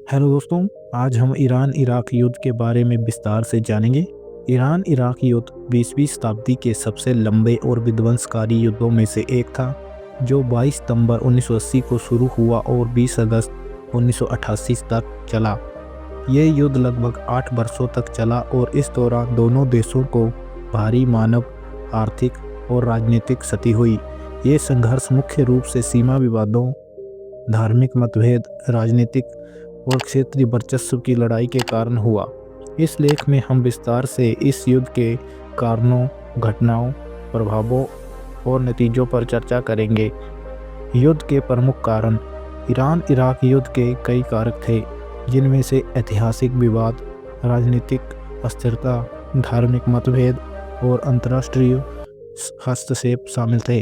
Hello दोस्तों, आज हम ईरान इराक युद्ध के बारे में विस्तार से जानेंगे। ईरान इराक युद्ध 20वीं शताब्दी के सबसे लंबे और विध्वंसकारी युद्धों में से एक था, जो 22 सितंबर 1980 को शुरू हुआ और 20 अगस्त 1988 तक चला। ये युद्ध लगभग 8 वर्षों तक चला और इस दौरान दोनों देशों को भारी मानव, आर्थिक और राजनीतिक क्षति हुई। ये संघर्ष मुख्य रूप से सीमा विवादों, धार्मिक मतभेद, राजनीतिक और क्षेत्रीय वर्चस्व की लड़ाई के कारण हुआ। इस लेख में हम विस्तार से इस युद्ध के कारणों, घटनाओं, प्रभावों और नतीजों पर चर्चा करेंगे। युद्ध के प्रमुख कारण। ईरान इराक युद्ध के कई कारक थे, जिनमें से ऐतिहासिक विवाद, राजनीतिक अस्थिरता, धार्मिक मतभेद और अंतर्राष्ट्रीय हस्तक्षेप शामिल थे।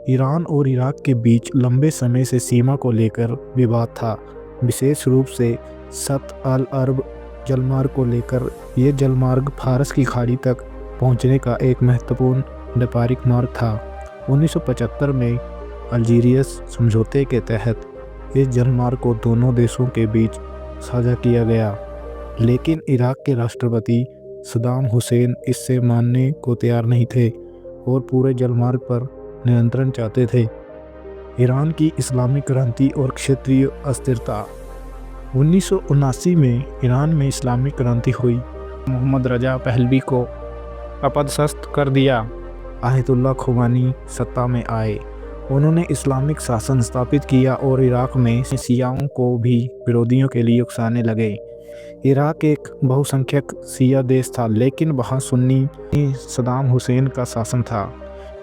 ईरान और इराक के बीच लंबे समय से सीमा को लेकर विवाद था, विशेष रूप से सत अल अरब जलमार्ग को लेकर। ये जलमार्ग फारस की खाड़ी तक पहुंचने का एक महत्वपूर्ण व्यापारिक मार्ग था। 1975 में अल्जीरियस समझौते के तहत इस जलमार्ग को दोनों देशों के बीच साझा किया गया, लेकिन इराक के राष्ट्रपति सद्दाम हुसैन इससे मानने को तैयार नहीं थे और पूरे जलमार्ग पर नियंत्रण चाहते थे। ईरान की इस्लामिक क्रांति और क्षेत्रीय अस्थिरता। 1979 में ईरान में इस्लामिक क्रांति हुई। मोहम्मद रजा पहलवी को अपदस्थ कर दिया। आयतुल्लाह खुमानी सत्ता में आए। उन्होंने इस्लामिक शासन स्थापित किया और इराक में शियाओं को भी विरोधियों के लिए उकसाने लगे। इराक एक बहुसंख्यक शिया देश था, लेकिन वहाँ सुन्नी सद्दाम हुसैन का शासन था,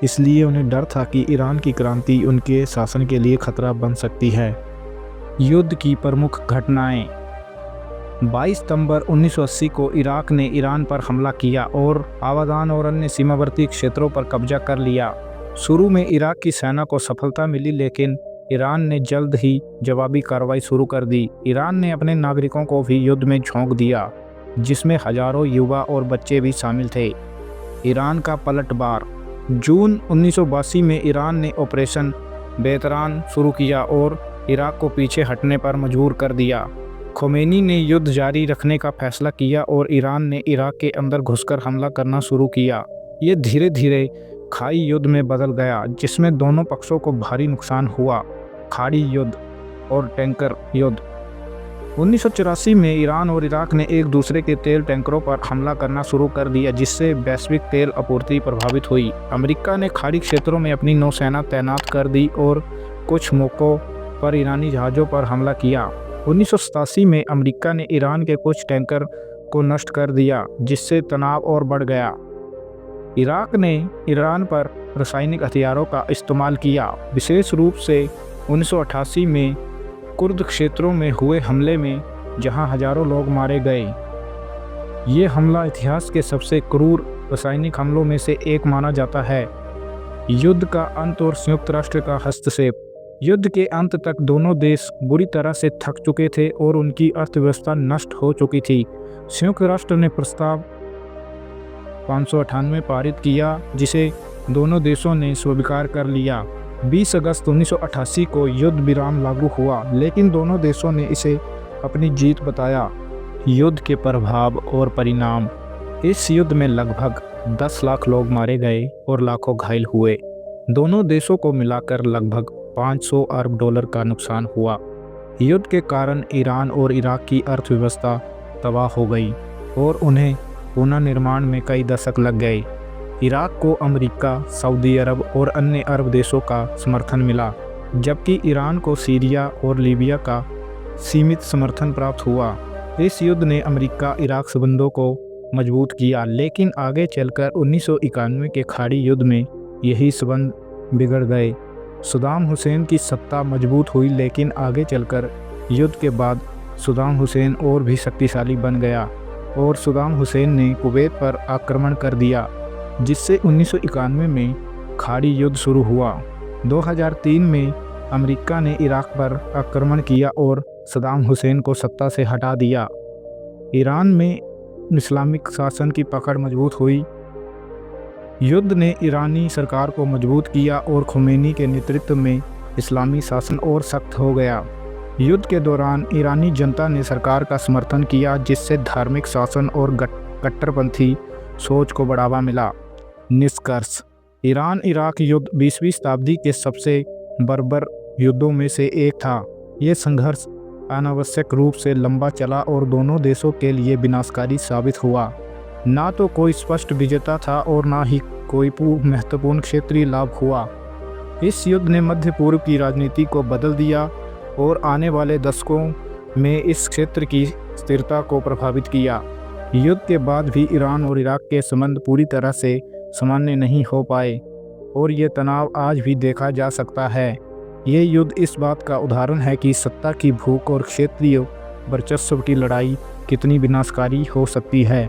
इसलिए उन्हें डर था कि ईरान की क्रांति उनके शासन के लिए खतरा बन सकती है। युद्ध की प्रमुख घटनाएं। 22 सितंबर 1980 को इराक ने ईरान पर हमला किया और आबादान और अन्य सीमावर्ती क्षेत्रों पर कब्जा कर लिया। शुरू में इराक की सेना को सफलता मिली, लेकिन ईरान ने जल्द ही जवाबी कार्रवाई शुरू कर दी। ईरान ने अपने नागरिकों को भी युद्ध में झोंक दिया, जिसमें हजारों युवा और बच्चे भी शामिल थे। ईरान का पलटवार। जून 1982 में ईरान ने ऑपरेशन बेहतरान शुरू किया और इराक को पीछे हटने पर मजबूर कर दिया। खोमेनी ने युद्ध जारी रखने का फैसला किया और ईरान ने इराक के अंदर घुसकर हमला करना शुरू किया। ये धीरे धीरे खाई युद्ध में बदल गया, जिसमें दोनों पक्षों को भारी नुकसान हुआ। खाड़ी युद्ध और टैंकर युद्ध। 1984 में ईरान और इराक ने एक दूसरे के तेल टैंकरों पर हमला करना शुरू कर दिया, जिससे वैश्विक तेल आपूर्ति प्रभावित हुई। अमेरिका ने खाड़ी क्षेत्रों में अपनी नौसेना तैनात कर दी और कुछ मौकों पर ईरानी जहाज़ों पर हमला किया। 1987 में अमेरिका ने ईरान के कुछ टैंकर को नष्ट कर दिया, जिससे तनाव और बढ़ गया। इराक ने ईरान पर रासायनिक हथियारों का इस्तेमाल किया, विशेष रूप से 1988 में कुर्द क्षेत्रों में हुए हमले में, जहां हजारों लोग मारे गए। ये हमला इतिहास के सबसे क्रूर रासायनिक हमलों में से एक माना जाता है। युद्ध का अंत और संयुक्त राष्ट्र का हस्तक्षेप। युद्ध के अंत तक दोनों देश बुरी तरह से थक चुके थे और उनकी अर्थव्यवस्था नष्ट हो चुकी थी। संयुक्त राष्ट्र ने प्रस्ताव 598 पारित किया, जिसे दोनों देशों ने स्वीकार कर लिया। 20 अगस्त 1988 को युद्ध विराम लागू हुआ, लेकिन दोनों देशों ने इसे अपनी जीत बताया। युद्ध के प्रभाव और परिणाम। इस युद्ध में लगभग 10 लाख लोग मारे गए और लाखों घायल हुए। दोनों देशों को मिलाकर लगभग 500 अरब डॉलर का नुकसान हुआ। युद्ध के कारण ईरान और इराक की अर्थव्यवस्था तबाह हो गई और उन्हें पुनर्निर्माण में कई दशक लग गए। इराक को अमेरिका, सऊदी अरब और अन्य अरब देशों का समर्थन मिला, जबकि ईरान को सीरिया और लीबिया का सीमित समर्थन प्राप्त हुआ। इस युद्ध ने अमेरिका इराक संबंधों को मजबूत किया, लेकिन आगे चलकर 1991 के खाड़ी युद्ध में यही संबंध बिगड़ गए। सद्दाम हुसैन की सत्ता मजबूत हुई, लेकिन आगे चलकर युद्ध के बाद सद्दाम हुसैन और भी शक्तिशाली बन गया और सद्दाम हुसैन ने कुवैत पर आक्रमण कर दिया, जिससे 1991 में खाड़ी युद्ध शुरू हुआ। 2003 में अमेरिका ने इराक पर आक्रमण किया और सद्दाम हुसैन को सत्ता से हटा दिया। ईरान में इस्लामिक शासन की पकड़ मजबूत हुई। युद्ध ने ईरानी सरकार को मजबूत किया और खोमेनी के नेतृत्व में इस्लामी शासन और सख्त हो गया। युद्ध के दौरान ईरानी जनता ने सरकार का समर्थन किया, जिससे धार्मिक शासन और कट्टरपंथी सोच को बढ़ावा मिला। निष्कर्ष: ईरान इराक युद्ध 20वीं शताब्दी के सबसे बर्बर युद्धों में से एक था। ये संघर्ष अनावश्यक रूप से लंबा चला और दोनों देशों के लिए विनाशकारी साबित हुआ। ना तो कोई स्पष्ट विजेता था और ना ही कोई महत्वपूर्ण क्षेत्रीय लाभ हुआ। इस युद्ध ने मध्य पूर्व की राजनीति को बदल दिया और आने वाले दशकों में इस क्षेत्र की स्थिरता को प्रभावित किया। युद्ध के बाद भी ईरान और इराक के संबंध पूरी तरह से सामान्य नहीं हो पाए और ये तनाव आज भी देखा जा सकता है। ये युद्ध इस बात का उदाहरण है कि सत्ता की भूख और क्षेत्रीय वर्चस्व की लड़ाई कितनी विनाशकारी हो सकती है।